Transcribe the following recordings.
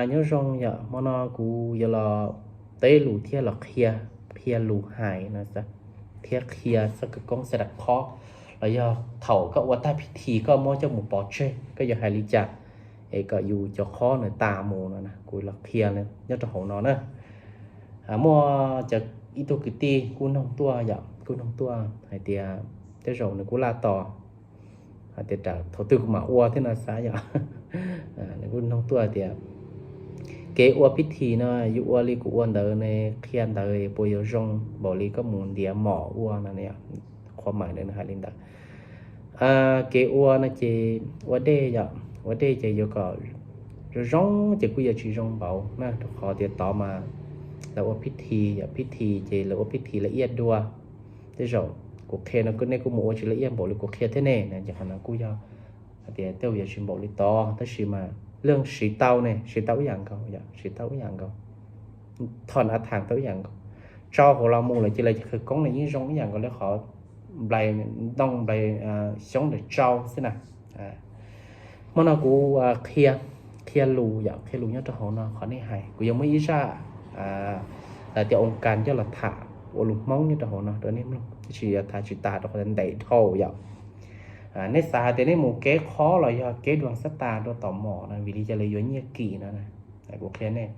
nhớ rong giờ mà nó cú giờ là tế lù thiệt là kia lù hài nó sẽ thiệt kia sẽ cái con sẽ đặt khó là do thầu có qua ta thì có mua cho một bó chơi cái giờ hai lý chả ấy có dù cho khó nữa tà mù nữa nè cú là kia này nhớ cho hậu nó nữa mua cho ít tôi cái ti cú nông tua giờ cú nông tua hay thì cái rồi này cú la tò hay thì trả thầu tư của mà ua thế nào sao giờ cú nông tua thì kế ua pít thì nó yu ua li của ua đời này khian đời bồi rong bỏ li có muốn địa mỏ ua này khoa mãi nên hai linh đạo kế ua nó chỉ ua đê giờ ua đê chỉ vô có rong chỉ bây giờ chỉ rong bảo nè khó thì tỏ mà là ua pít thì chỉ là ua pít thì là yên đua thế rồi cuộc khe nó cứ này cũng mua chỉ là yên bỏ li cuộc khe thế này nè chẳng hạn là cú giờ thì tiêu giờ chỉ bỏ li to thế mà lương sĩ tàu này sĩ tàu dạng cầu dạ sĩ tàu dạng cầu thon ở thang tới dạng cầu cho hồ lao mù là chỉ là cái con này như giống dạng cầu lấy họ bài đông bài sống để trâu thế nào mà nó cũng kia lù dạ kia lù nhớ cho họ nó khó này hay cũng giống mấy ra là tiểu ông can cho là thả của lục móng như cho họ nó đó nên chỉ thả chỉ ta đó còn đẩy thâu dạ nét xa thì nét một cái khó là do cái đoàn sát ta đó tò mò là vì đi chơi lấy giống như kỳ nữa này của cái này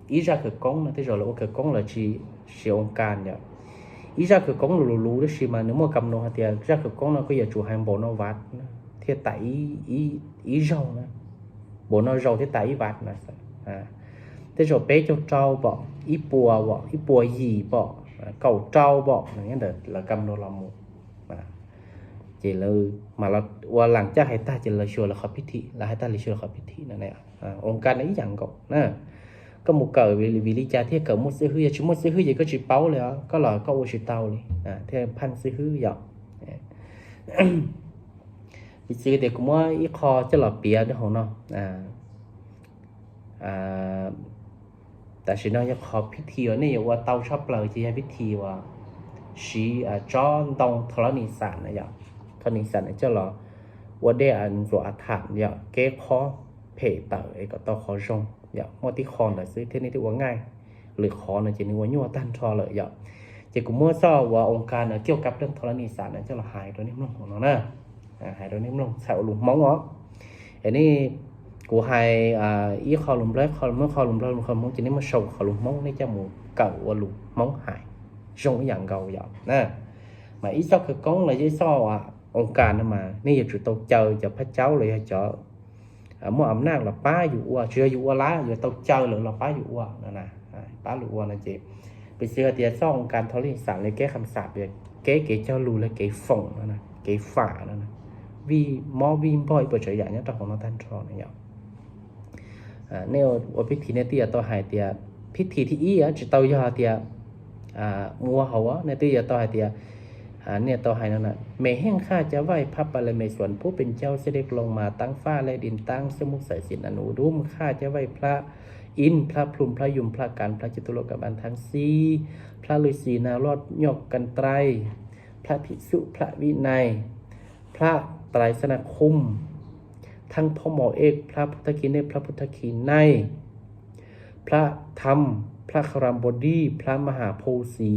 ý ra cửa cống là thế rồi là cửa cống là chỉ ông can vậy ý ra cửa cống là lú đó xí mà nếu mà cầm nó thì ra cửa cống nó có giờ chủ hàng bộ nó vặt thế tại ý rau nữa bộ nó rau thế tại ý vặt là thế rồi bé cho trâu bỏ ý bùa gì bỏ cầu trâu bỏ những đợt là cầm nó làm một chỉ là mà là qua làng chắc hay ta chỉ là sure là khó biết thị là hay ta là sure khó biết thị này ông can ấy chẳng cậu nè có một cờ vì lý cha thế cờ một sẽ hư chỉ một sẽ hư gì có chỉ báoเลยcó là có ô chỉ tàu đi thế pan sẽ hư dọc vì sự thì cũng có ít kho cho là bia đó không nó tại vì nó có khó biết thị ở này qua tàu shop lời chỉ hay biết thị và chỉ cho đông thọ nị sản này vậy thọ nị sản này cho làว่าได้อันรัวถามเนี่ยเก๋ข้อเพจเต๋อก็ต่อข้อจงเนี่ยมอที่คอนแต่ซื้อเท่านี้ที่ว่าง่ายหรือคอเนี่ยจะนึกว่ายั่วตั้นทอเลยเนี่ยจะกูมั่วซ้อว่าองค์การเนี่ยเกี่ยวกับเรื่องธรณีสารเนี่ยจะหายตัวนี้มั่งของเราเนอะหายตัวนี้มั่งใส่หลุมมองอ๋ออันนี้กูหายอีคอหลุมแรกคอเมื่อคอหลุมแรกคอมองจะนี่มาโชว์คอหลุมมองในจมูกเก่าว่าหลุมมองหายจงอย่างเก่าอย่างนะmà ý sao cái con là dễ so ông can mà nếu giờ tụi tôi chơi cho phát cháu lại cho mỗi ẩm nát là phá dụ chưa dụ lá giờ tôi chơi là phá dụ nè phá dụ là chị bây giờ thì sau ông can thôi thì sản lấy cái khăm sạp vậy cái cho lùi là cái phồng nè cái phả nè vì mò vim boy bởi trời nhá trong nó tan tròn này nhở nếu ởพิธีเนี่ยที่ตัวหายที่พิธีที่อีจะตัวย่อที่มัวหัวเนี่ยที่ตัวหายที่เนี่ยต่อให้นั่นน่ะเมแห่งข้าจะไหว้พระบารมีส่วนผู้เป็นเจ้าเสด็จลงมาตั้งฟ้าและดินตั้งสมุทรสายสินอนุรุมข้าจะไหว้พระอินทร์พระพรหมพระยมพระกันพระจตุโลกบาลทั้งสี่พระฤาษีนารอดยกกันไตรพระภิกษุพระวินัยพระไตรสนคมทั้งพ่อหมอเอกพระพุทธคีในพระพุทธคีในพระธรรมพระครามบดีพระมหาโพสี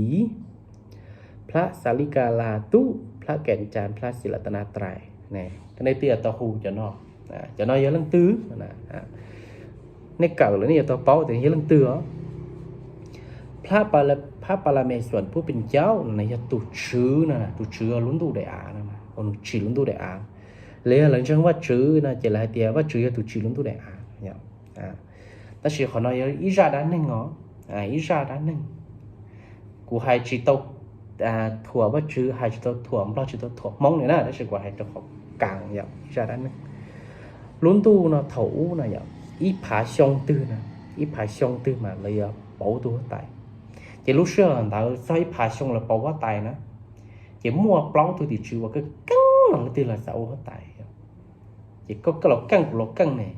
พระสาริกาลาตุพระแก่นจานพระศิลตนาตรัยเนี่ยในเตี้ยต่อหูจะนอกจะน้อยเยอะลังตื้อในเก่าแล้วนี่ต่อเป้าแต่เยอะลังตื้อพระปารเมศวรผู้เป็นเจ้าในยตุชื้อนะตุชื้อลุ้นตูได้นะคนฉีลุ้นตูได้เลยหลังจากว่าชื้อนะจะลายเตี้ยว่าชื้อตุชื้อลุ้นตูได้เนี่ยแต่สิ่งของน้อยอีราด้านหนึ่งเหรออีราด้านหนึ่งกูให้จีตกถั่วว่าชื่อหายจุดถั่วเราจุดถั่วมองเนี่ยนะได้สึกว่าหายจุดของกลางอย่างจะได้ไหมลุ้นตู้เนาะthủนะอย่างอีผาชงตื้อนะอีผาชงตื้อมาเลยbảoตัวตายchỉ lúc xưa là tao sayผาชงlà bảo quá tàiนะchỉ mua plau tôi thì chịu cái căng là tiền là sao quá tài chỉ có cái lỗ căng này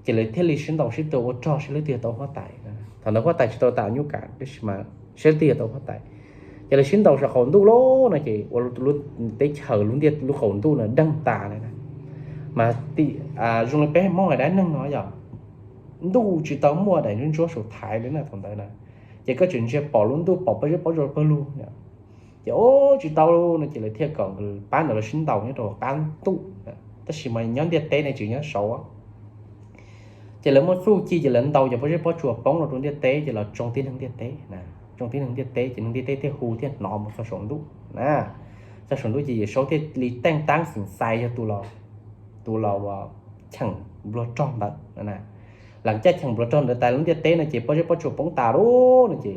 chỉ lấy thiết lý sinh tàu sinh tàu cho sinh lấy tiền tàu quá tài thằng nó quá tài chỉ tàu tạo nhu cả đấy mà sinh tiền tàu quá tài giờ là xin đầu sẽ khổn tu lố này chị, và luôn tới chờ luôn tiệt luôn khổn tu là đăng tà này, mà dùng lên bé mong ở đấy nâng nói giờ đủ chỉ tao mua để nên chúa số thái đến là thằng đấy này chỉ có chuyện chơi bỏ luôn tu bỏ bây giờ bỏ luôn chỉ chỉ tao luôn nó chỉ là thiệt còn bán là sinh đầu như rồi bán tu tất nhiên mà nhóm điện tế này chỉ nhớ xấu á chỉ là một số chi chỉ lần đầu giờ bây giờ bỏ chuột bóng là trong điện tế chỉ là trong tin hàng điện tế nè trong tin hàng điện tế chỉ hàng điện tế theo hù thiên nọ một số đủ nè số số đủ gì số thì lý tăng tăng sinh sai cho tu lò chẳng lo tròn đó nè làm chắc chẳng lo tròn được tại lúc điện tế này chỉ bỏ chuột bóng tà đó này chị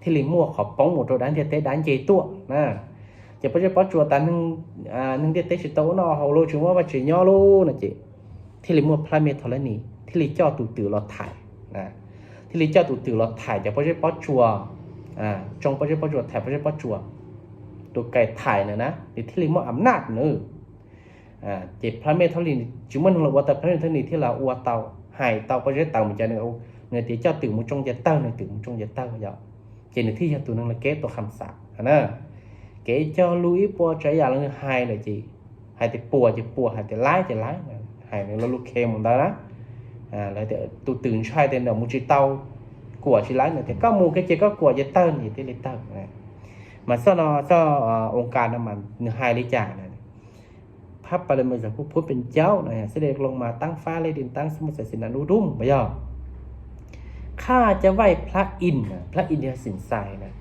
thì liền mua hộp bóng một rồi đánh điện tế đánh gì tua nè chỉ bỏ chuột tại nâng điện tế chỉ tấu nó hầu lô chúng nó chỉ nhỏ luôn nè chị thì liền mua plamet thôi nè thì liền cho tụi tự lo thải nè thì liền cho tụi tự lo thải chỉ bỏ chuột trong bỏ chuột thải bỏ chuột tụi cái thải nữa nè thì liền mua ấm nát nữa chỉ plamet thôi liền chúng mình là what plamet thôi thì là what tàu hai tàu bỏ tàu mình cho nên người thì cho từ một trong giật tàu này từ một trong giật tàu vậy chỉ là thi cho tụi nó là kế tổ khám sạc nè kế cho Louis po trái là hai là gì hai thì pùa hai thì lái hai này nó lúc khe một đó lại thì tụi từng sai tên là một chiếc tàu của chỉ lái này thì có một cái chỉ có của giật tàu gì thì lấy tàu này mà sau đó ông cả nó mà hai lấy trả này pháp bà lên bây giờ phútเป็นเจ้าnày sẽ được lงมาตั้งฟ้าเลยดินตั้งสมุทรสินนุรุ่มbây giờ ข้าจะไหว้พระอินทร์เนี่ยสินใสนะ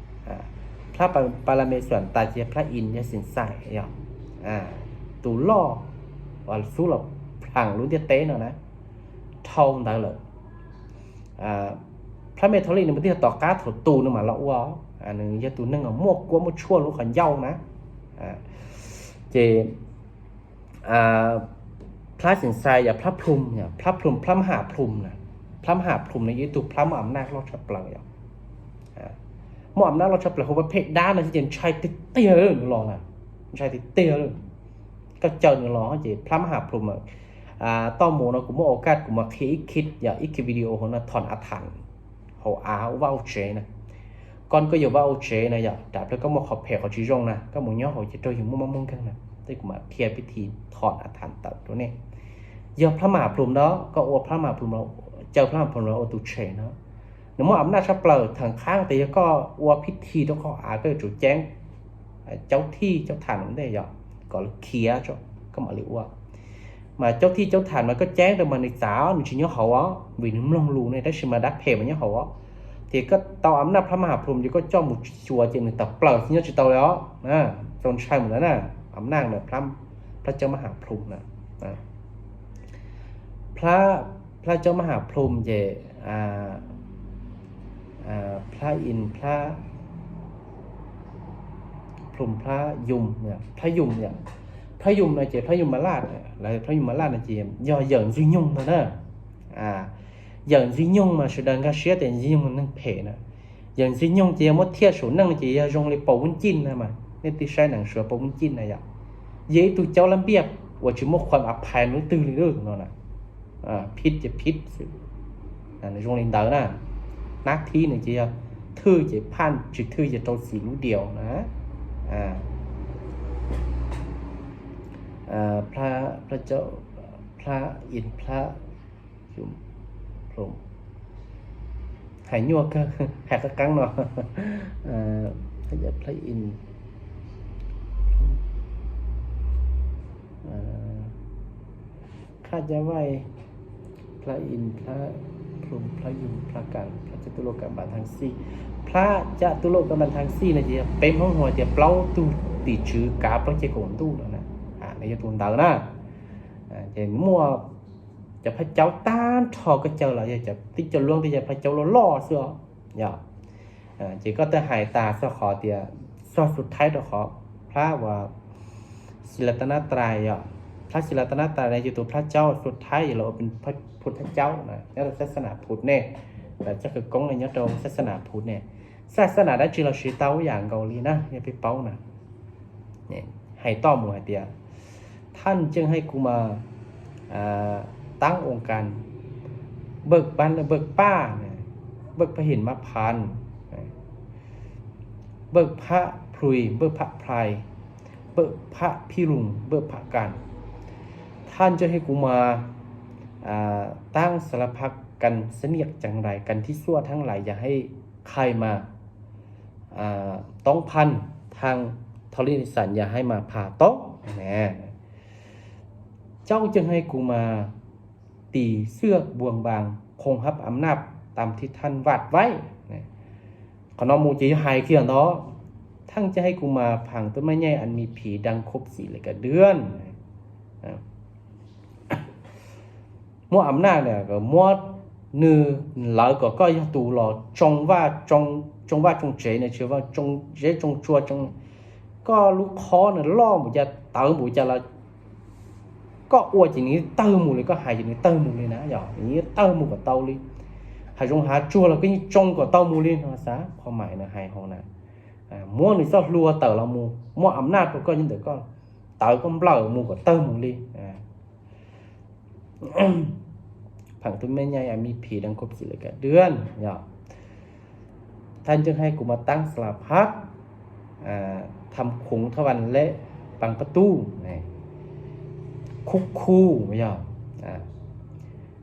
พระปรเมศวรตาเจียพระอินทร์เนี่ยสินใสเนี่ยตูล่อว่าสู้หลบผังรู้เตี้ยเต้เนาะนะทองได้เลยพระเมธาลีเนี่ยมันที่ต่อการถตูนึงมาละอ้วหนึ่งจะตูนึงอ่ะมั่วกลัวมั่วชั่วรู้ขันเย้านะเจพระสินใสอย่าพระพรหมเนี่ยพระมหาพรหมนะพระมหาพรหมในยุตุพระมหาอำนาจราชเปล่าอย่างมหาอำนาจราชเปล่าเขาประเภทด้านนะที่เป็นชายติเตี้ยเลยหรอนะชายติเตี้ยเลยก็เจอหรอจีพระมหาพรหมต้อมูนะกูมาโอกาสกูมาคิดอย่าอีกวิดีโอของนะถอนอัฐันเขาว่าเจนะก่อนก็อย่าว่าเจนะอย่าแต่แล้วก็มาขอบแผ่เขาชี้จงนะก็มึงย่อเขาจะโดยอยู่มุ่งกันนะที่กูมาเคลียร์พิธีถอนอัฐันตัดตัวนี้อย่าพระมหาพรหมđóก็ว่าพระมหาพรหมเราเจ้าพระมหาพรหมเราตุเฉยเนาะหนึ่งว่าอำนาจชับเปล่าทางข้างแต่ก็ว่าพิธีต้องขอก็จุดแจ้งเจ้าที่เจ้าฐานมันได้หรอก็เคลียร์จ้ะก็มาเรียกว่าmàเจ้าที่เจ้าฐานมันก็แจ้งแต่มันในสาวมันชิ้นย่อเขาอ่ะvì nó lông lù này đã xem mà đáp phê mà nhớ họ thìก็tàu ấm nạpพระมหาพรหมจะก็cho một chùa trên người tậpเปล่าชิ้นย่อชิ้นtàu đóตอนใช่เหมือนนั้นน่ะอำนาจเนี่ยพระเจ้ามหาพรหมนะพระเจ้ามหาพรหมเจพระอินทร์พระพรหมพระยุมเนี่ยพระยุมเนี่ยพระยุมnày chỉพระยุมมาราชlàพระยุมมาราชnày chỉ do giận duy nhung thôi đó giận duy nhung mà sự đàn ca sĩ thì duy nhung năng thể nè giận duy nhung chỉ một thiết số năng chỉ dùng để bảo vun chín thôi mà nên tí sai năng sửa bảo vun chín này vậy dễ tụi cháu làm việc và chỉ mộtความอภัยนู้ตื่นเรื่องนั่นน่ะพิษจะพิษในช่วงนี้เดินน่ะนักที่หนึ่งจะทื่อจะพันจะทื่อจะโตสีรู้เดียวนะพระเจ้าพระอินทร์พระยุมพรหมหายยั่วก็หายกระกังเนาะพระอินทร์ข้าจะไหว้พระอินทร์พระพรหมพระยุมพระกันพระจตุโลกบาลทั้งสี่พระจตุโลกบาลทั้งสี่นะจีเป็นห้องหัวจะเปล่าตู้ตีชื่อกาเพราะเจ้าของตู้แล้วนะในยุคตุนเตอร์นะจะมั่วจะพระเจ้าต้านทอก็เจอแล้วจะติดจะล่วงที่จะพระเจ้าล่อเสืออย่าจีก็จะหายตาสะขอเดียสอสุดท้ายตัวขอพระว่าศิลตนาตรายพระศิลตนาตรายในตัวพระเจ้าสุดท้ายเราเป็นพระพุทธเจ้านะนี่เราศาสนาพุทธเนี่ยแต่จะคือกงในยอดเราศาสนาพุทธเนี่ยศาสนาได้จีเราชี้เต้าอย่างเกาหลีนะอย่าไปเป้านะเนี่ยให้ต้อมหัวเดียท่านจึงให้กูมาตั้งองค์การเบิกบันเบิกป้าเนี่ยเบิกพระหินมะพานเบิกพระพลุยเบิกพระพรายเบิกพระพิรุงเบิกพระกัน ท่านจะให้กูมาตั้งสารพัดกันเสนียกจังไรกันที่ซั่วทั้งหลายอย่าให้ใครมาต้องพันทางทรินิสันอย่าให้มาผ่าโต๊ะนะเจ้าจึงให้กูมาตีเสื้อบวงบางคงฮับอำนาจตามที่ท่านวาดไว้ขอนอมูจีหายเขียนเนาะทั้งจะให้กูมาพังต้นไม้ใหญ่อันมีผีดังครบสีเลยกับเดือนมั่วอำนาจเนี่ยก็มั่วนือหลายก็ยังตูหล่อจงว่าจงเจเนี่ยเชื่อว่าจงเจจงชัวจงก็ลูกคอเนี่ยล่อหมูจะเติมหมูจะละก็อวดอย่างนี้เติมหมูเลยก็หายอย่างนี้เติมหมูเลยนะอย่างนี้เติมหมูกับเตาเลยหายจงหาชัวแล้วก็ยิ่งจงกับเตาหมูเลยนะซะความหมายนะหายของนะมั่วหรือซอรัวเต๋อเราหมูมั่วอำนาจก็ยิ่งเต๋อก็เต๋อก็เปล่าหมูกับเติมหมูเลยผังต้นไม้ใหญ่มีผีดังครบสีเลยกับเดือนท่านจึงให้กูมาตั้งสลาพัดทำขงทวันและปังประตูคุกคูไม่ยอม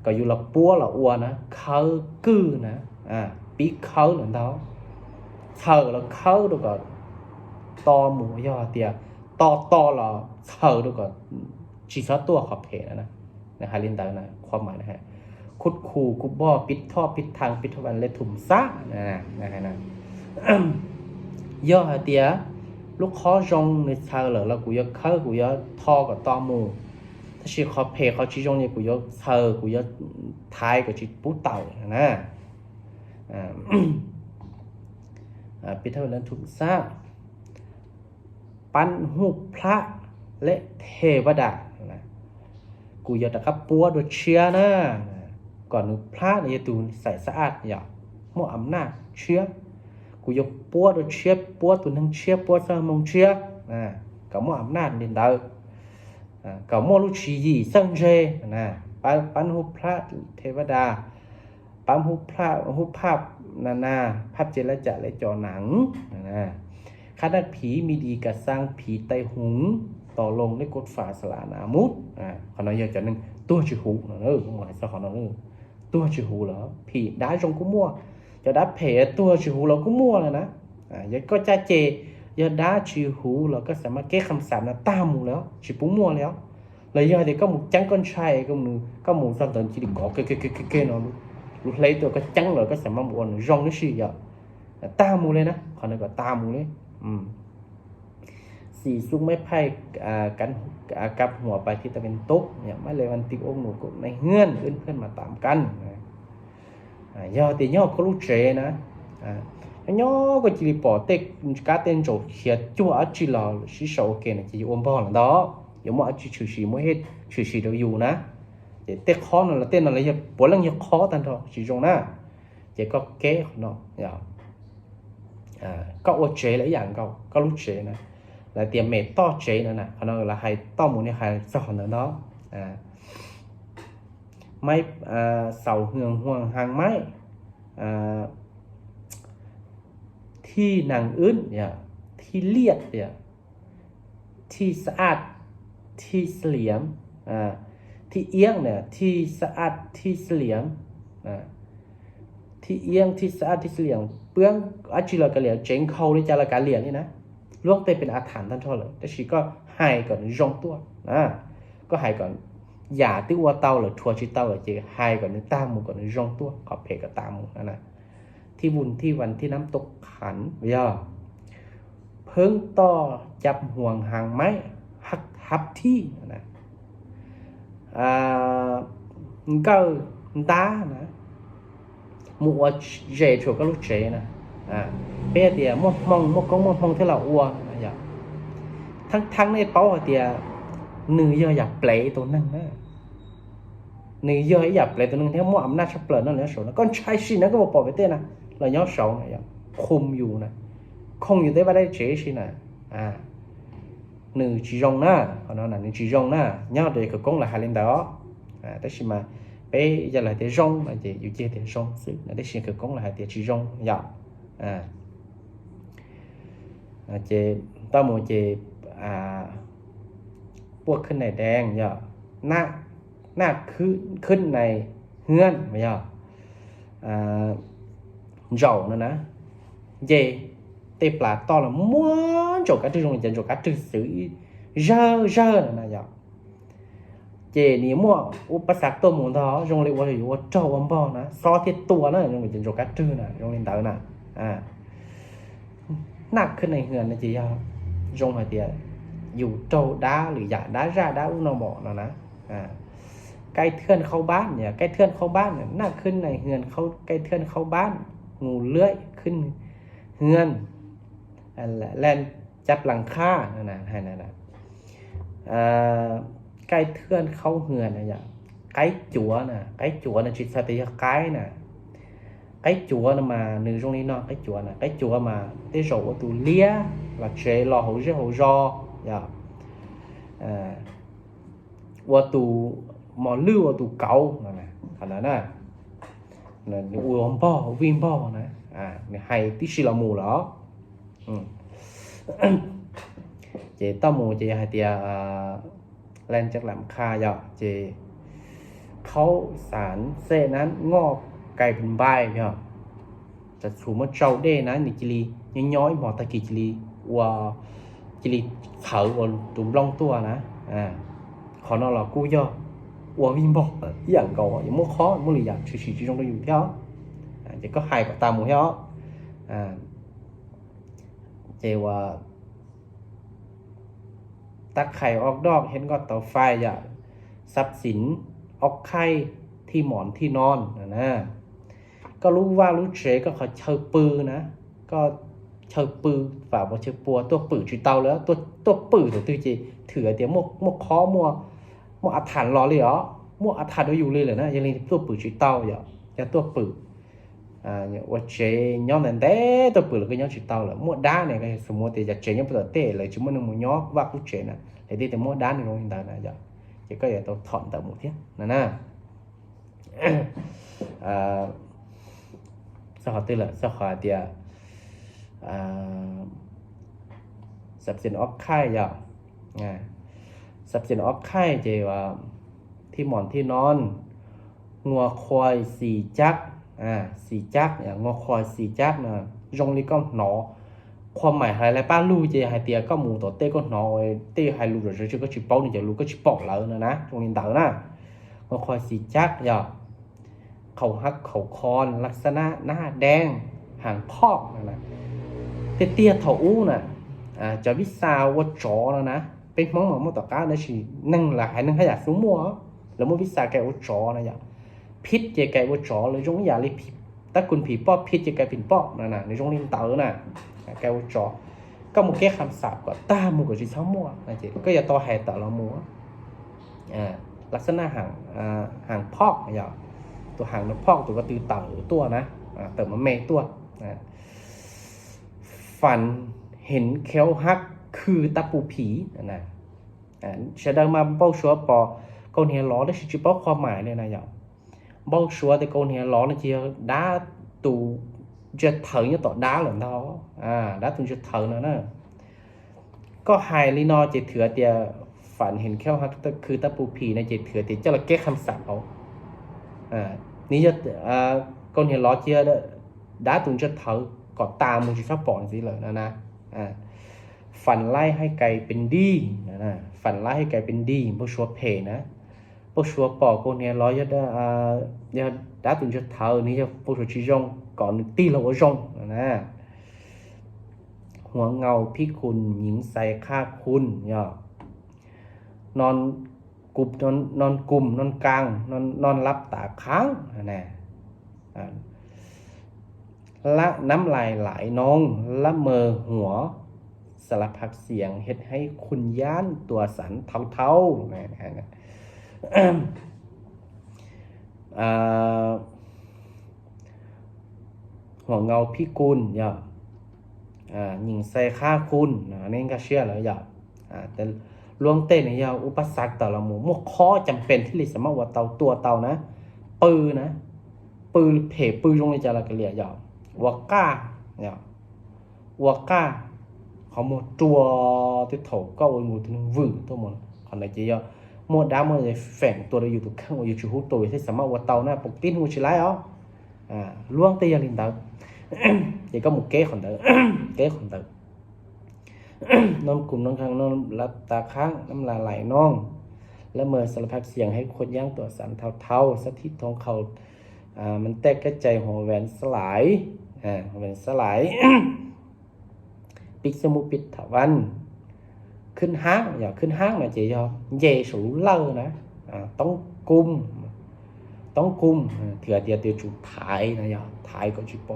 ก็อยู่ละปัวละอัวนะเขากือนะปีเขาเหมือนเท้าเขาแล้วเขาดูก่อนตอหมูย่อเตียตอละเขาดูก่อนจีซอตัวขอบเพจนะฮะลินตานะความหมายนะฮะคุดคูกุบบ่อปิดท่อปิดทางปิดทวันและถุ่มซ่านะฮะย่อเตียลูกคอจงในเธอเหรอแล้วกูยกเข้ากูยกท่อกับตอหมูถ้าชีขอบเพจเขาชี้จงเนี่ยกูยกเธอกูยกท้ายกับชีปูเต่านะปิดทวันและถุ่มซ่าปั้นหูพระและเทวดากูอยากตะกับปัวโดยเชียนะก่อนพระในตูนใส่สะอาดอย่ามั่วอำนาจเชียกูอยากปัวโดยเชียปัวตุนทั้งเชียปัวสมองเชียกับมั่วอำนาจดินดาวกับมั่วลูกชียีสังเจปั้นหูพระเทวดาปั้นหูพระหูภาพนาภาพเจรจาและจอหนังขนาดผีมีดีกับสร้างผีไตหุงต่อลงได้กดฝาสลานามุดขณะอยากจะนึงตัวจิหูนะหมายสักขณะนึงตัวจิหูเหรอผีได้จงก็มั่วจะได้เผลตัวจิหูเราก็มั่วเลยนะยังก็จะเจยาด้าจิหูเราก็สามารถแก้คำสาปนะตามหมูแล้วจิปุมั่วแล้วเลยยังเด็กก็หมูจังก้อนชัยก็มือก็หมูสันตอนจีดีก่อเกเนาะลูกเลยตัวก็จังเราก็สามารถบวนรองนี่สิอย่าตามหมูเลยนะขณะก็ตามหมูเลยสีซุกไม่ไพ่กันกับหัวไปที่ตะเป็นตกเนี่ยไม่เลยวันติโอหนูก็ในเฮือนเพื่อนมาตามกันย่อตีย่อก็รู้เจนะย่อก็จีริปอเต็กการเต้นโจเขียจั่วจีรอชิโซเกนจีอมบอลแล้วอย่ามั่วจีชื่อชีมั่วเฮ็ดชื่อชีเดียวอยู่นะเจ๊เต็กคอนั่นละเต้นอะไรอย่าปวดหลังอย่าคอตันทอชีจงนะเจ๊ก็แก้เนาะก็อดเจหลายอย่างก็รู้เจนะlà tiệm mẹ to chế nữa nè, còn là hay to muốn như hay giòn nữa đó, máy sầu hương hoàng hàng máy thi nàng ướt, thi liệt, thi sạch, thi sliếm, thi yên nè, thi sạch, thi sliếm, thi yên, thi sạch, thi sliếm, bướng, ở chỉ là cái liệu chén khâu đi cho là cái liền đi nè. ล่วงเตเป็นอาถรรพ์ท่านเท่าเลยแต่ชีก็หายก่อนรองตัวก็หายก่อนอย่าติ้วเตาหรือทัวชิเตาหรือจีหายก่อนนึกตามหมูก่อนรองตัวขอบเพกกับตามหมูนั่นนะที่บุญที่วันที่น้ำตกขันย่อเพิ่งต่อจับห่วงหางไม้หักทับที่นะก็ตานะหมูเจชัวก็รู้เจนะเปี้ยเดียมองที่เราอ้วนอย่างทั้งในเป้าเดียเนื้อเยอะอยากเปลยตัวนั่งนะเนื้อเยอะอยากเปลยตัวนั่งที่มั่วอำนาจชับเปลือกนั่นแหละโฉนะก้อนชายชีนะก็บอกปอไปเต้นะเราย้อนเสาเนี่ยคุมอยู่นะคงอยู่ได้บ้านได้เจ๊ชีนะเนื้อจีจงนะเขาnói làเนื้อจีจงนะย้อนเด็กก็là hai lên đóแต่ชิมาไปจะlà để rong là gìอยู่เจ๊để rong sự là để xin cũng là hai đểจีจงอย่างเจต้อมูเจพวกขึ้นในแดงย่อ หน้าขึ้นในเฮือนไม่ใช่dầu nữa nè về tê plá to là muốn chỗ cá trừ dùng chân chỗ cá trừ xử rơ nè giờ về ní mua bắt sạc tôm muốn đó dùng liệu thì dùng trâu âm bò nè so thiết tua nè dùng chân chỗ cá trừ nè dùng lên tới nè nặngขึ้นในเฮือนนะจียาdùng hay tiệtอยู่โจดาหรืออยากดาraดาอุ้งนอบอกนะใกล้เทือนเข้าบ้านเนี่ยใกล้เทือนเข้าบ้านเนี่ยน่าขึ้นในเฮือนเขาใกล้เทือนเข้าบ้านงูเลื้อยขึ้นเฮือนแล่นจับหลังคานั่นน่ะให้นั่นน่ะใกล้เทือนเข้าเฮือนนะอย่างใกล้จั่วน่ะใกล้จั่วน่ะจิตสติใกล้น่ะใกล้จั่วน่ะมาหนึ่งตรงนี้เนาะใกล้จั่วน่ะใกล้จั่วมาได้โจว่าตูเลี้ยvà chế lò hậu rò dạว่าตูหมอลื้อว่าตูเก่านะขนาดนั้นนะนี่อุ้มพ่อวิ่งพ่อนะเนี่ยให้ที่สิละหมูเหรอเจต้าหมูเจให้เตียแลนจากหลังคาอย่าเจเขาสารเส้นนั้นงอกไก่เป็นใบพี่ฮะจะสูงมาเจ้าเด้นะนี่จิลีย้อยหมอตะกี้จิลีว่าจิลีเถาบนตุ่มล่องตัวนะขอนั่นเรากู้ย่อว่าวิ่งบอกอย่างเก่าอย่างมั่วข้อมั่วหลีอยากชี้ที่ตรงนั้นอยู่เท่าจะก็หายกับตาหมูเท่าเจว่าตักไข่ออกดอกเห็นก็ต่อไฟอย่าทรัพย์สินออกไข่ที่หมอนที่นอนนะก็รู้ว่ารู้เฉยก็ขอเชิญปืนนะก็เชิญปืนฝ่าบ่เชิญปัวตัวปืนจุดเตาแล้วตัวปืนตัวจีถือเดี๋ยวมั่วข้อมั่วอัฐานรอเลยเหรอมั่วอัฐานเราอยู่เลยเหรอนะยังเรียนตัวปืนจุดเตาอย่าตัวปืนเนี่ยว่าเจย้อนนั่นแต่ตัวปืนเราก็ย้อนจุดเตาแล้วมั่วด้านเนี่ยก็สมมติจะเจย้อนเปิดเตะเลยจุดมันมั่วย้อนว่ากูเจนะแต่ที่แต่มั่วด้านในโรงเรียนได้นะจะก็อย่าตัวถอนแต่หมดเที่ยนะsao họ tư là sao họ thì sắp xếp ốc khai vậy sắp xếp ốc khai thìที่หมอนที่นอนงัวควายสี่จักสี่จักอย่างงัวควายสี่จักนะตรงนี้ก็หนอความหมายอะไรป้าลู่จะให้เตียก็หมูตัวเต้ก็หนอเต้ให้ลู่เดี๋ยวจะก็ชิปเป้านี่จะลู่ก็ชิปปอกแล้วนะตรงนี้ต่างนะงัวควายสี่จักอย่างเขาฮักเขาคอนลักษณะหน้าแดงหางพอกนะเตี้ยเถาอู้น่ะจะวิสาวัดจอแล้วนะเป็นมองต่อก้าวนะสินั่งหลายนั่งขยันสูงมัวแล้วมันวิสาแกวัดจอนะอย่างพิษจะแกวัดจอเลยจงอย่าเลยถ้าคุณผีป้อพิษจะแกเป็นป้อนะในจงลิ้นเต๋อน่ะแกวัดจอก็มุกแก้คำสาบก็ตามุกก็จะเช้ามัวนะเจ๊ก็อย่าต่อแห่ต่อละมัวลักษณะหางพอกอย่างตัวหางนกพอกตัวกระตือเต่าตัวนะเติมมาเมตัวฝันเห็นเขี้ยวฮักคือตะปูผีนะจะได้มาเบ้าชัวปอcâu nàyล้อได้ชื่อป้อความหมายเลยนะอย่างเบ้าชัวแต่câu nàyล้อนะเจียด้าตูจะเถิงnhưต่อด้าหรือđóด้าตูจะเถิงนะก็ไฮลีนอจะถือเตียฝันเห็นเขี้ยวฮักคือตะปูผีนะจะถือเตียเจ้าละแก้คำสั่งเอานี่จะcon hiền ló chia đã từng cho thở có tà một chút pháp bọn gìเลยนะฝันไล่ให้ไก่เป็นดีนะฝันไล่ให้ไก่เป็นดีพวกชัวเพนะพวกชัวปอ con hiền lóจะđã từng cho thởนี่จะพวกชัวชี้จงก่อนตีเราก็จงนะหัวเงาพี่คุณหญิงใส่ข้าคุณนอนกุบนอนกลุ่มนอนกลางนอนรับตาค้างนะละน้ำลายไหลน้องละเมอหัวสารพัดเสียงเฮ็ดให้คุณย่านตัวสันเท่านะหัวเงาพี่กุลหญิงใส่ข้าคุณนี่ก็เชื่อแล้วแต่ลวงเต้นเนี่ยอุปสรรคต่อละหมูมั่วข้อจำเป็นที่ลิสมาว่าตัวเตานะปืนนะปืนเผปืนลงในจาระกะเหลี่ยวัวก้าวัวก้าเขาหมดตัวที่ถกก็โอ้ยหมูตัวนึงวืดตัวหมดคนไหนจะ mua đá mua rồi phènตัวเราอยู่ตุกข้างอยู่จุดตัวที่สามารถวัดเตานะปกติหูชิไลอ๋อล่วงตียาลินเตาเดี๋ยวก็มุกเก้ขอนเตาเก้ขอนเตาน้องกลุ่มน้องข้างน้องรับตาข้างน้ำลายไหลน้องและเมื่อสารพัดเสียงให้คนย่างตัวสันเท่าสถิตทองเขามันแตกกระจายหัวแหวนสลายหัวแหวนสลายปิกสมุปิดถาวันขึ้นห้างอย่าขึ้นห้างนะchị cho về số lâu nè tống cung thì là tiêu chủ thái này thái có chữ bỏ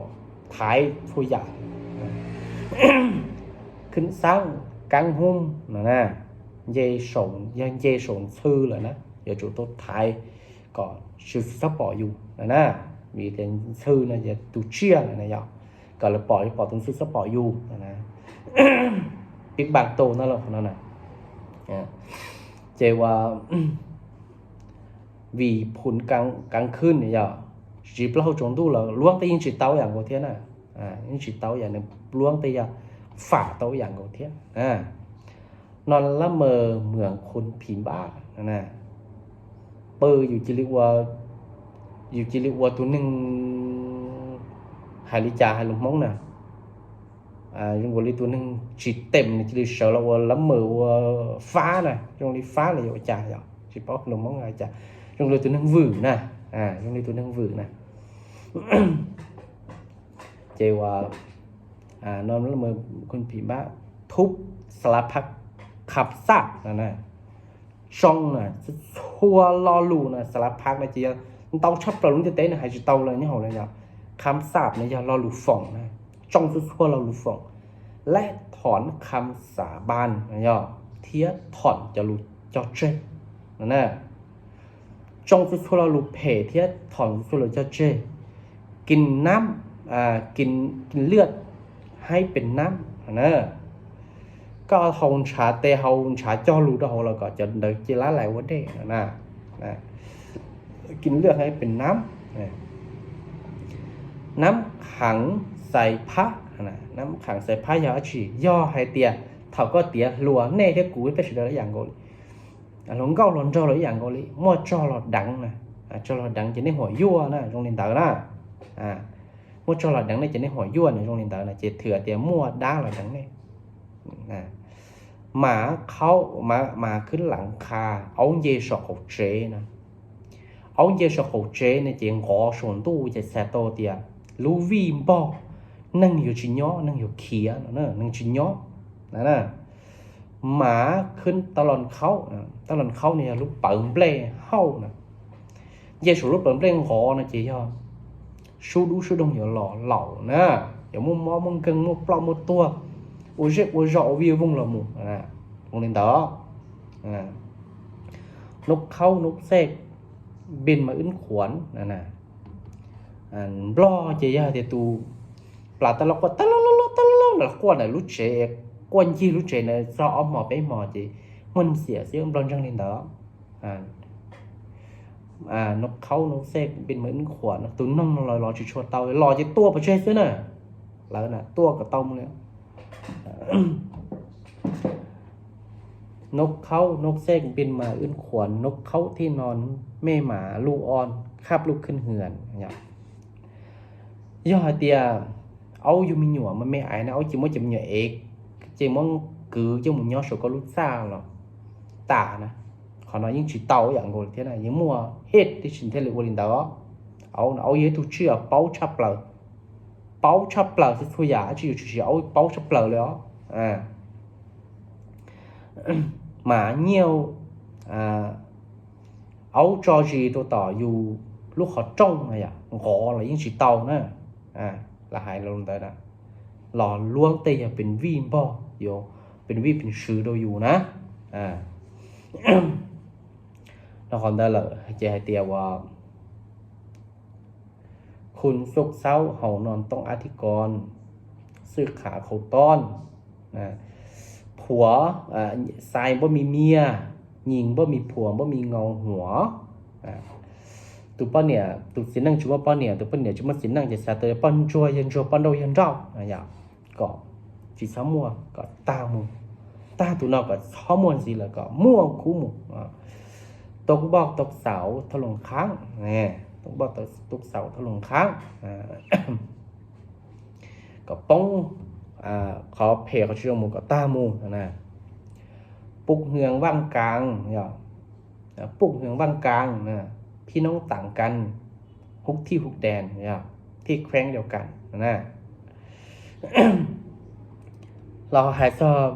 thái thôi giảขึ้นsáng căng hung nè về sổn sư là nè giờ chủ tốt thái có sự sắp bỏ dù nè vì tiền sư là giờ tu chia này nhở còn là bỏ tốn sư sắp bỏ dù nè biết bạc tổ nó là nó nàyเจว่าvì phun căng khưn này giờ chỉ bao chúng tu là luông tay chỉ taoอย่าง của thiên à những chỉ taoอย่าง này luông tay giờ phá taoอย่าง của thiênนอนละเมอเหมือนคนผีบ้านะเปออยู่จิริวะตัวหนึ่งหายลิจ่าหายลงมองน่ะtrong cáiตัวนึงchỉเต็มนี่chỉ sợ là lắm mờ phá này trong đi phá là vậy chả vậy chỉ có lồng móng ngay chả trong cáiตัวนึงvử nè trong cáiตัวนึงvử nèเจว่านอนละเมอคนผีบ้าทุบสลับพักขับซักนะช่องน่ะชัวรอลูน่ะสลับพักนะจีเตาชับเราลุ้นจะเต้นหายจีเตาเลยนี่หอเลยเนี่ยคำสาบเนี่ยจะรอลูฟ่องนะจ้องชั่วเราลูฟ่องและถอนคำสาบานนะย่อเทียถอนจะลูจอเจนะจ้องชั่วเราลูเพเทียถอนชั่วเราจอเจกินน้ำกินเลือดให้เป็นน้ำนะก็หงชาเตหงชาจอลูดเราก็จะเดินจีละหลายวันเด้นะกินเลือดให้เป็นน้ำขังใส่พระน้ำขังใส่พระยาฉีย่อให้เตียเขาก็เตียลัวเน่ที่กูไปสุดแล้วอย่างกูหลงเก้าหลงจอเลยอย่างกูเลยมั่วจอหลอดดังนะจอหลอดดังจะได้หัวยั่วนะตรงนี้เต๋อนะมั่วจอหลอดดังนี่จะได้หัวยั่วนะตรงนี้เต๋อนะจะเถื่อเตียมั่วด่าหลอดดังนี่หมาเขามาขึ้นหลังคาเอาเยสอกเจนะเอาเยสอกเจเนี่ยจะงอส่วนตู้จะแซ่โตเตียลูวีมบ่นั่งอยู่ชิ้นย่อนั่งอยู่เขียนั่งชิ้นย่อนะหมาขึ้นตลอดเขาเนี่ยลูกเปิ่มเปล่เข้านะเยสูลูกเปิ่มเปล่งอนะจีย่อสู้ดูสู้ดงอยู่หล่อนะอย่ามัวมอมึงเกิงมัวปลอมมัวตัวโอ้เจ็บโอ้จ่อวิววงละมุนะวงเล่นต่อนกเข้านกเสกบินมาอึ้นขวนนะบล้อเจียเตตูปลาตลกก็ตลกแล้วกวนน่ะรู้เจกวนจีรู้เจเนี่ยรอหมอไปหมอจีมันเสียบลอนจังเล่นต่อนกเข้านกเสกบินมาอึ้นขวนตัวน้องรอจะชัวเตารอจะตัวไปช่วยซื้อน่ะแล้วน่ะตัวกับเตามึงเนี่ยนกเขานกเส้นบินมาอึ้นขวนนกเขาที่นอนแม่หมาลูกอ่อนคาบลูกขึ้นเหือนย่อเตียเอาอยู่มีหนัวมันไม่อายนะเอาจิมว่าจิมเหนื่อยเอกจิมว่าcứ cho một nhóm số có lúc xa rồi tả nè họ nói những chỉ tàu dạng ngồi thế này những mua hết thì chính thế là của linh đó áo dưới tôi chưa báo chấp lờ thì thôi giả chỉ áo báo chấp lờ đó mà nhiều áo cho gì tôi tỏ dù lúc họ trông này gõ là những chỉ tàu nữa là hai lần tới đó lò luôn tây làเป็นวีนบ่โยเป็นวีเป็นชื่อโดอยู่นะแล้วคนได้เลยจะให้เตียว่าคุณสุกเศร้าเห่านอนต้องอธิกรซื้อขาเขาต้อนผัวทรายบ่มีเมียหญิงบ่มีผัวบ่มีเงาหัวtụi bọn nè tụi xin năng chúng bọn nè tụi bọn nè chúng mình xin năng chỉ sao tới bọn chua yên chua bọn đâu yên rau vậy có chỉ sáu mua có ta mua ta tụi nó có sáu mua gì là có mua cú mua ตกบอกตกเสาถล่มค้างเนี่ยตกบอกตกเสาถล่มค้างก็ป้องเขาเพเขาเชื่อมูก็ต้ามูนะปลุกเหืองว่างกลางเนี่ยปลุกเหืองว่างกลางนะพี่น้องต่างกันฮุกที่ฮุกแดนเนี่ยที่แคว้งเดียวกันนะ เราหายชอบ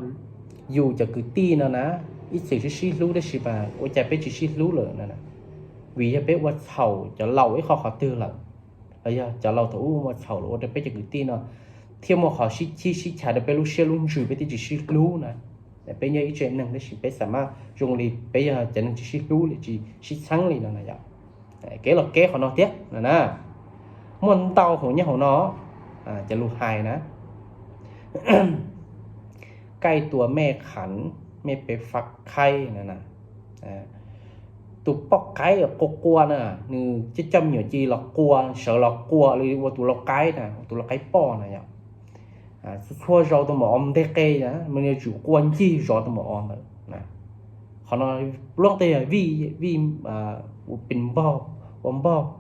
อยู่จากกุฏิเนาะนะอีสิ่งที่ชีรู้ได้ใช่ป่ะโอ้จะเป็นชีรู้เลยนะvìจะเป็นว่าเฉาจะเล่าให้เขาตื่นหลังแล้วจะเล่าตัวว่าเฉาหรือว่าจะเป็นจากกุฏิเนาะเที่ยวมาเขาชิชาจะเป็นรู้เชื่อรู้จุไปที่จะชีรู้นะแต่เป็นอย่างอีเจนหนึ่งได้ชีเป็นสามารถจงรีเป็นอย่างจะนั่งจะชีรู้หรือจะชีชั้งเลยนะอย่างเก๋หรอกเก๋ของน้องเตี้ยนะมันเตาของเนี่ยของน้องจะรู้หายนะ ใกล้ตัวแม่ขันไม่ไปฟักไข่นะtụ bóc cái ở cô qua nè như chứ chăm nhiều chi là qua sợ là qua rồi qua tụ là cái nè tụ là cái po này nhở xua rồi tụ mà om thế cây nè mình nhiều chủ quan chi rồi tụ mà om nè họ nói luôn đây vìเป็นbao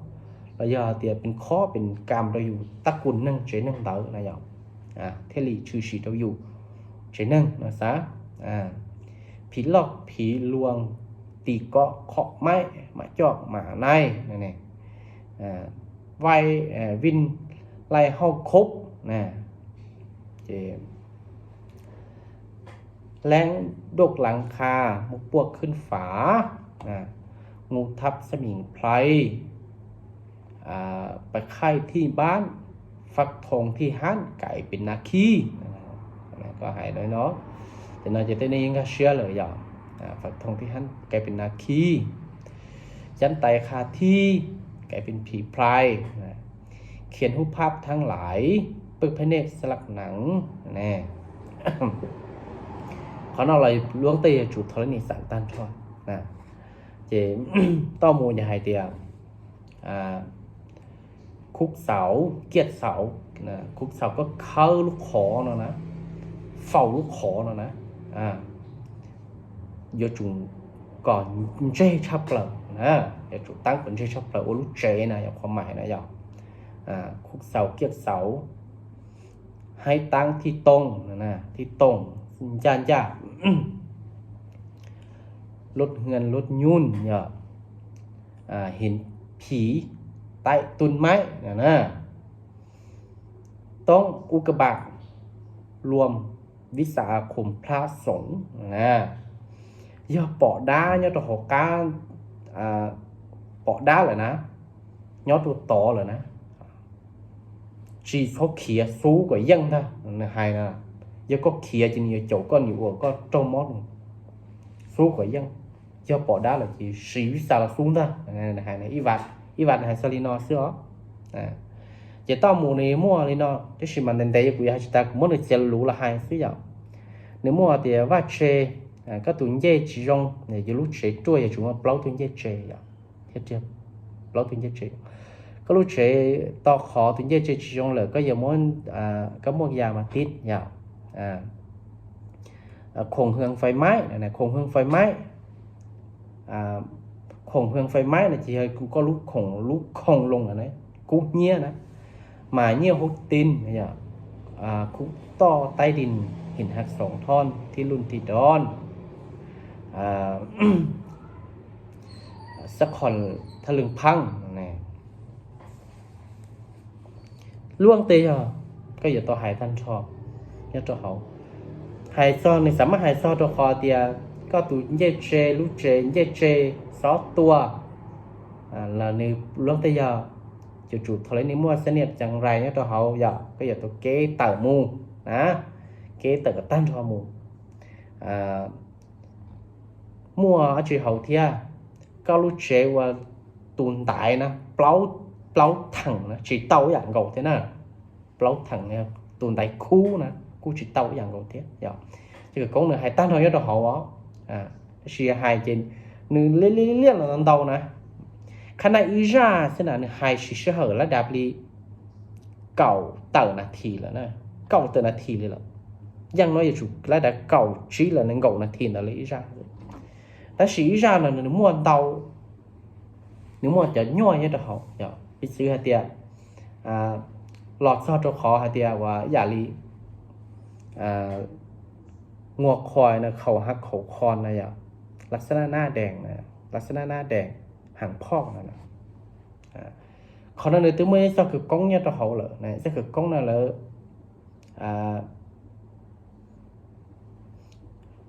là giờ thìเป็นkhóเป็นcam đâu อยู่ tắc quần nâng chế nâng đỡ này nhở thế lý trừ sĩ đâu อยู่ chế nâng là saoผีหลอกผีลวงตีเกาะเคาะไม้มาจอกหมาในนี่ไววินไล่เข้าคบนะเจแรงดกหลังคามุกปวกขึ้นฝางูทับสมิงไพรไปไข่ที่บ้านฟักทองที่ห้านไก่เป็นนาคีก็หายเลยเนาะแต่เราจะได้ยินก็เชื่อเลยอย่างฝักทองที่หันกลายเป็นนาคียันไตคาที่กลายเป็นผีพรายเขียนรูปภาพทั้งหลายปึกพระเนตรสลักหนังแน่ เขาเอาอะไรล้วงเตะจุดธรณีสารต้านทอดนะเจ ต้อมูลอย่าหายเตียคุกเสาเกียรติเสานะคุกเสาก็เข้าลูกขอเนาะนะเฝ้าลูกขอเนาะนะgiờ chúng còn dây chắp lợn nè giờ chúng tăng còn dây chắp lợn ô lúc chế này ở khoa mày này giờ khúc sầu kiệt sầu hay tăng thi tông nè thi tông gian dạ lột ngân lột nhún nhở hiệnผีtại tuần máy nèต้องอุกบาทรวมวิสาคมพระสงฆ์นะgiờ bỏ đá nhớ cho họ cá bỏ đá lại ná nhớ tụ tỏ lại ná chỉ số khía số của dân thôi hay là giờ có khía chỉ nhiều chỗ có nhiều có trong mót số của dân giờ bỏ đá là chỉ xí sao là xuống thôi hay này y vặt hay salino xưa chỉ tao mùa này mua lino cái gì mà đến đây của hai ta cũng muốn được xem lú là hay xí giờ nếu mua thì vắt chê các tuần dây chỉ rong này giờ lúc chế trôi chúng nó bao tuần dây chế thiết chưa bao tuần dây chế các lúc chế to khó tuần dây chế chỉ rong là có giờ muốn có một nhà mà tít nhở khổng hương phơi máy này khổng hương phơi máy khổng hương phơi máy là chỉ hơi cũng có lúc khổng lông ở đấy cũng nhia đó mà nhiều hút tin nhở cũng to tay đình hình hạt sòng thonที่รุ่นที่ดอนสักคนทะลึงพังนี่ล่วงเตยก็อย่าต่อหายท่านชอบอย่าต่อเขาหายซอในสามารถหายซอตัวคอเตียก็ตัวเย่เจลูเจเย่เจซอตัวlàในล่วงเตยจุดๆทะเลนิมัวเสนียดจังไรเนี่ยตัวเขาอย่าก็อย่าตัวเก๋เต่ามูนะเก๋เต่ากับตั้นทอมูmua chỉ hậu thia cao lúc chế và tồn tại nè plau thẳng nè chỉ tàu dạng gầu thế nào plau thẳng nè tồn tại khu nè khu chỉ tàu dạng gầu thế giờ chỉ có người hai tan thôi cho họ chỉ hai trên nửa liên là lần đầu nè khả năng ý ra thế nào hai chỉ sẽ hở là đạp đi cầu tàu là thì là nè cầu tàu là thì là ยังน้อยอยู่แล้วแต่เก่าชี้เลยในเก่านาทีนั่นเลยอีจ้า ta sĩ ra là nếu mua tàu nếu mua cho nhoi như đó học giờ bị sư hay tiệt lọt so cho khó hay tiệt và giả lý ngวกคอยนะเขาหักเขาคอนนะอย่างลักษณะหน้าแดงนะลักษณะหน้าแดงหางพอกนะเขานั่นเลยตัวเมื่อจะคือกล้องเนี่ยตัวเขาเหรอนะจะคือกล้องนั่นเลย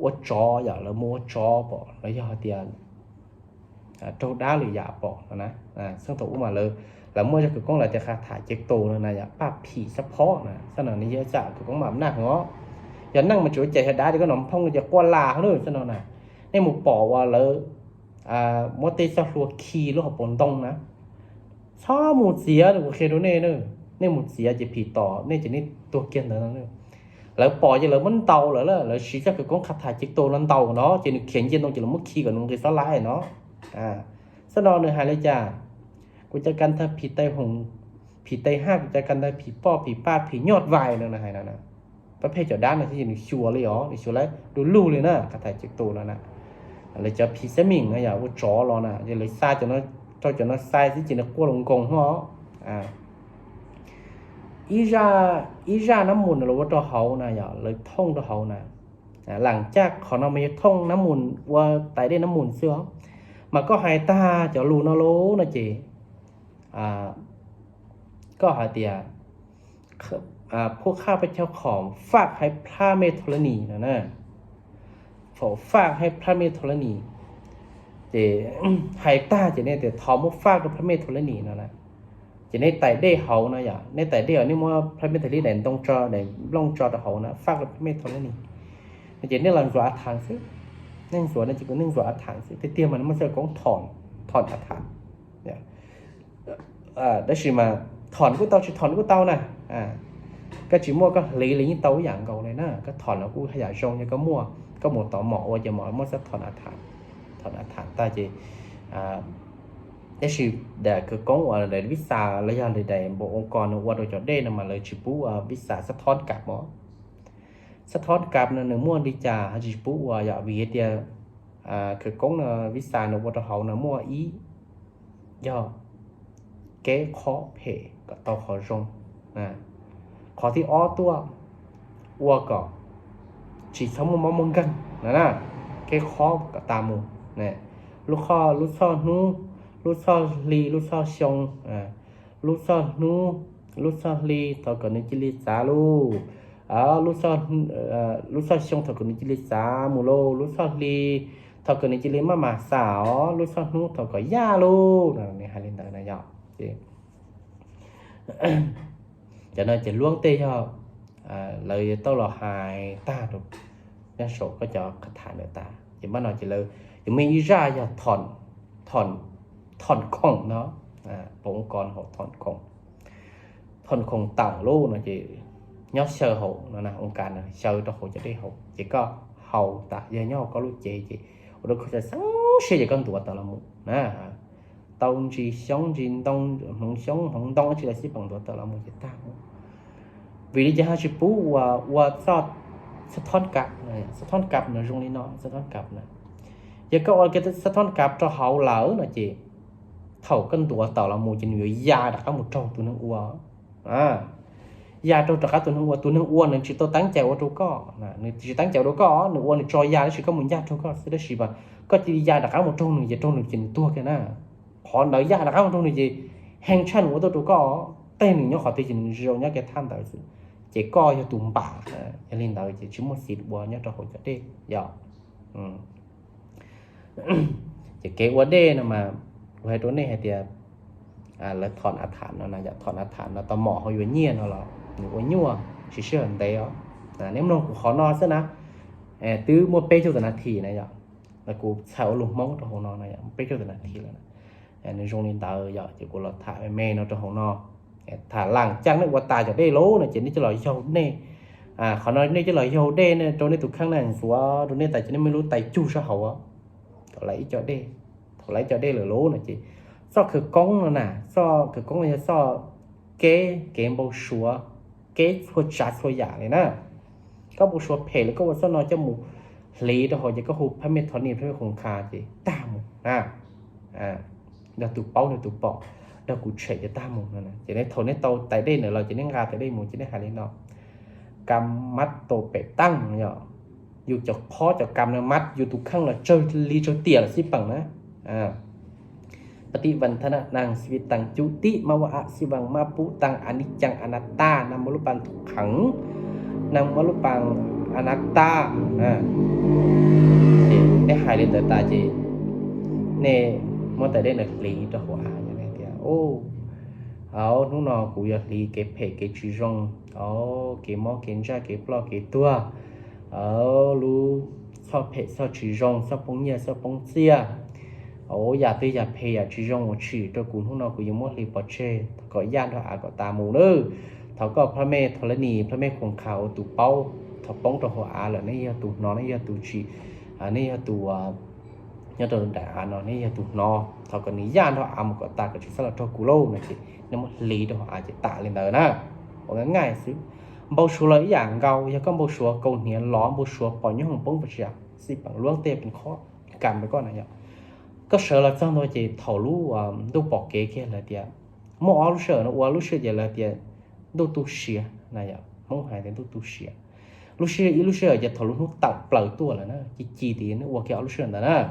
ว่าจออย่างเราโม่จอปอแล้วยอเตียนโจด้าหรือหยาปอนะซึ่งตัวมาเลยแล้วเมื่อจะคือกล้องเราจะขาถ่ายเจ็กโตนะอย่างป้าผีสะเพาะนะสนองนี้เยอะจัดคือกล้องแบบหน้าง้ออย่านั่งมาช่วยใจให้ได้ที่ก็หนอมพองจะกวนลาเขาเลยซะหน่อยนะในหมู่ปอว่าเลยมอเตอร์สัวขี่รถขับปนตรงนะชอบหมุดเสียหรือว่าเคโดเน่เนอะในหมุดเสียจะผีต่อในจะนี่ตัวเกียนเท่านั้นเนอะแล้วปอจะเลยมันเตาแล้วชี้จะคือก้องขับถ่ายจิกโตนั่นเตาเนาะจะนึกเขียนเย็นตรงจะละมุดขี่กับนุ่งจะสลายเนาะซะหน่อยเนื้อหายเลยจ้ากูจะกันถ้าผีไตหงผีไตห้ากูจะกันถ้าผีป้อผีป้าผียอดวายเนอะนะหายนะประเภทเจ้าด้านนะที่จะชัวร์เลยอ๋อชัวร์เลยดูลู่เลยนะกระต่ายจิกโตแล้วนะเลยจะพิเศษมิ่งนะอย่าว่าจ่อรอนะจะเลยซาจนนั้นจนนั้นไซที่จริงนะกลัวลงกงหัวอีราน้ำมูลเราว่าตัวเขานะอย่าเลยท่องตัวเขานะหลังจากเขานำมาท่องน้ำมูลว่าไต่ได้น้ำมูลเสื้อมาก็หายตาจะรู้นะโลนะเจก็หายเตียพวกข้าพเจ้าของฝากให้พระเมธรณีนะฝากให้พระเมธรณีเจหายตาจะเนี่ยแต่ทอมฝากกับพระเมธรณีนะจะในไต่ได้เขานะอย่าในไต่ได้นี่ว่าพระเมธรณีแดนต้องจอแดนล่องจอตะเขานะฝากกับพระเมธรณีจะเนี่ยเราจะทางซินั่งสวนนั่นจะก็นั่งสวนทางซิเตี้ยมันมันจะก้องถอนอาถรรพ์เนี่ยได้ชิมาถอนกูเตาชิถอนกูเตานะก็chỉ mua có lý như tấu dạng cầu này nè có thọn nó cũng hay giả trong như có mua có một tỏ mỏ và giờ mỏ sẽ thọn à thản ta chỉ cái sự để cứ có gọi là để visa lấy ra để bộ ông còn qua đôi cho đây là mà lấy chỉ bú visa sẽ thon cạp mỏ sẽ thon cạp là nếu mua đi trả hay chỉ bú và giờ vì thì cứ có là visa nó qua hậu nó mua ý do cái khó hệ có tàu khó rongขอที่อ้อตัววัวก็ฉีดสมมองกันนะแค่คอกับตามูเนี่ยลูกซ้อนูลูกซ้อลีลูกซ้อชงลูกซ้อนูลูกซ้อลีเท่ากับนิจิลิสาลูลูกซ้อชงเท่ากับนิจิลิสามูโลลูกซ้อลีเท่ากับนิจิลิมาสาวลูกซ้อนูเท่ากับย่าลูเนี่ยฮารินดานะยอcho nên chỉ luôn tê cho lời tao là hài ta được nhân số có cho khách hàng người ta chỉ bắt đầu chỉ lời chỉ mình ra cho thòn khổng nó bóng con họ thòn khổng tặng luôn là chỉ nhớ sơ hộ nó là ông cả này sơ cho hộ cho đi hộ chỉ có hầu ta giờ nhau có lúc chị rồi có thể sáng sẽ chỉ con tuổi tao là một nè tông chỉ sống chỉ tông không tông chỉ là xí bằng tuổi tao là một chỉ ta vì lý do chỉ bú và saoสะท้อนกลับnàyสะท้อนกลับในตรงนี้เนาะสะท้อนกลับนะgiờ có cáiสะท้อนกลับcho hậu lỡ là chị thầu cân tuổi tàu là một chuyện người già đã có một trâu tụi nó uo già trâu đã tụi nó uo nên chỉ tôi tán chèo trâu có nên chỉ tán chèo đâu có nữa uo nên cho già chỉ có một già trâu có sẽ đấy chỉ mà có chỉ già đã có một trâu nữa giờ trâu nữa chuyện tua cái na họ nói già đã có một trâu nữa gì hàng chân của tôi trâu có tên mình nhớ họ thì chuyện rồi nhớ cái tham tài sự chỉ coi cho tụm bả cho nên là chỉ chúng một xịt bùa nhớ cho hồi cho đi giờ chỉ cái vấn đề là mà về tối nay thì là thọn át thản nó là thọn át thản nó tò mò hơi vấn nhiên nó là những nhua chỉ sửa hình đấy đó nếu nó cũng khó no nữa từ một pê cho tận thì này giờ là cụ xạo lùm móng cho hồ no này một pê cho tận thì là nên trong nên tao giờ chỉ cụ là thả mê nó cho hồ no thả làng trắng này qua tài cho đây lố này chỉ đi cho lời dâu nè họ nói đây cho lời dâu đen nè trong đây tụi khang này xuống trong đây tài cho nên mới lú tài chu sao hậu á họ lấy cho đây là lố này chị so khử công nữa nè so khử công này so kế bao xúa kế xua chả xua giả này nè có bao xúa phê là có bao xúa nói cho mù lý đó họ chỉ có hụt phát mê thoát niệm phát khủng khá thì ta một đó tụ bao nữa tụ bỏ đó cụ chạy cho ta một này chỉ nên thổi nên tàu tại đây nữa là chỉ nên gà tại đây một chỉ nên hai lên nó cầm mắt tổ bể tăng nhở dù cho khó cho cầm nó mắt dù tụ khăng là chơi ly chơi tiền là xí bằng đóปฏิวันธนะนางสวิตังจุติมาวะสิวังมาปุตังอนิจจังอนัตตานามรูปังทุกขังนามรูปังอนัตตาเนี่ยหายเลยแต่ตาเจเนี่ยมอแต่ได้หนักลีตัวหัวอย่างนี้เดียวโอ้เอาหนูนอกูอยากลีเก็บเพกเก็บจีจงเอาเก็บมอเก็บจ้าเก็บปลอกเก็บตัวเอารู้ชอบเพกชอบจีจงชอบปงเนียชอบปงเสียโอ้อยากตีอยากเพย์อยากจีจงว่าชีตัวกูทุกนอกูยังมั่วรีปอเช่ก็ย่านเท่าอาก็ตามูเนอเขาก็พระเมธธรณีพระเมธคงเขาตุเป้าเขาป้องตัวหัวอาเหล่านี้ยาตุนอนี่ยาตุชีอันนี้ยาตัวยาตัวด่าเนาะนี่ยาตุนอเขาก็นิย่านเท่าอามันก็ตาก็ชิสละตัวกูโลนะสินี่มันลีตัวอาจจะตาเลยเด้อนะว่าง่ายสิbao số lợi dạng gạo ya có bao số cầu hiến ló bao số bỏ những hồng bông bạch dạo xí bằng luông têเป็นkhó cảm với con này nhở có sợ là xong rồi chỉ thầu lú đâu bỏ kế kia là tiệt mỗi lúc sợ nó qua lúc sợ giờ là tiệt đâu tu sửa này nhở mong hai đến tu sửa lúc sợ giờ thầu lú nó tập bờ tua là nó chỉ thì nó qua cái lúc sợ là nó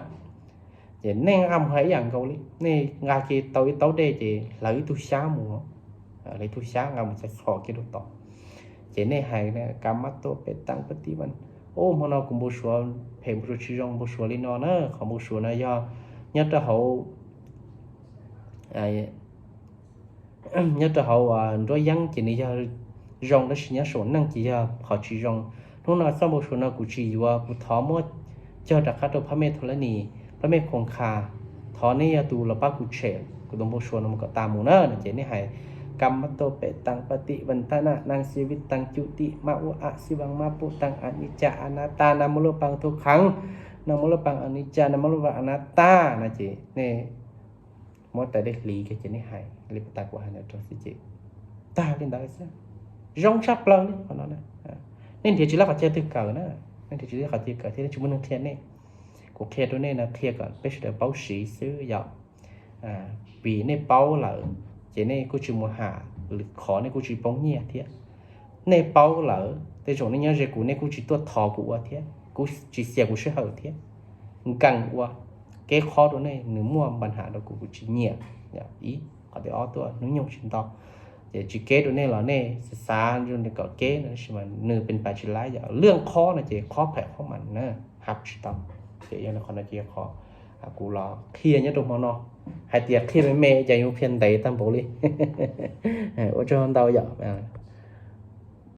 chỉ nên âm hay dạng gạo đi nên ngài kia tàu đây chỉ lấy tu xá mùa lấy tu xá ngài mình sẽ khó cái đồ to chỉ nên hay này cam mắt to bé tăng bất tí vẫn ô mà nó cũng bổ sung thêm bổ sung trong bổ sung lên nó nữa không bổ sung là do nhất là hậu nhất là hậu đôi dân chỉ là do rong đó chỉ số năng chỉ là họ chỉ rong lúc nào sau bổ sung nó cũng chỉว่าผู้ท้อมดเจอจากข้าตัวพระเมธธรณีพระเมธคงคาท้อนี่ตูเราป้ากุเชกุตมบชวนมันก็ตามมูเนอร์เจนี่ให้กรรมโตเปตังปฏิวันทนะนางชีวิตตังจุติมาอุอะสิวังมาปุตังอนิจจาอนัตตานามรูปังทุกขังนามรูปังอนิจจานามรูปังอนัตตานะเจนี่มดแต่ได้ลีก็เจนี่ให้ลีปตากว่าเนี่ยตัวสิเจตาเล่นได้ซะร้องชับเลยคนนั้นนะนี่เดี๋ยวจะเล่าเขาเจอตึกเก่านะนี่เดี๋ยวจะเล่าเขาเจอเก่าที่ได้ชุมนุมเทียนนี่กูเคตัวนี้นะเคลียร์ก่อนไปเฉยๆเป้าสีซื้อหยอกปีนี่เป้าเหล่าchỉ này cô chỉ mua hạ khó này cô chỉ bóng nhẹ thế này bao lỡ thế chỗ này nhớ về cô này cô chỉ tuột thò của thế cô chỉ xe của sẽ hở thế càng qua cái khó đó này nếu mua bàn hạ đó cô chỉ nhẹ ý họ để ó tôi nếu nhung chuyện to để chỉ kế đó này là này xa rồi để có kế nữa mà nửa bên phải chỉ lái giờ lương khó là chỉ khó phải khó mạnh nữa học chỉ tầm để cho nó còn là chỉ khóกูรอเคลียร์เนี่ยตรงมอนอให้เตียเคลียร์ไม่เมย์ใจยุ่งเพียนใดตั้งโบลี่โอ้เจ้าเดาหยอก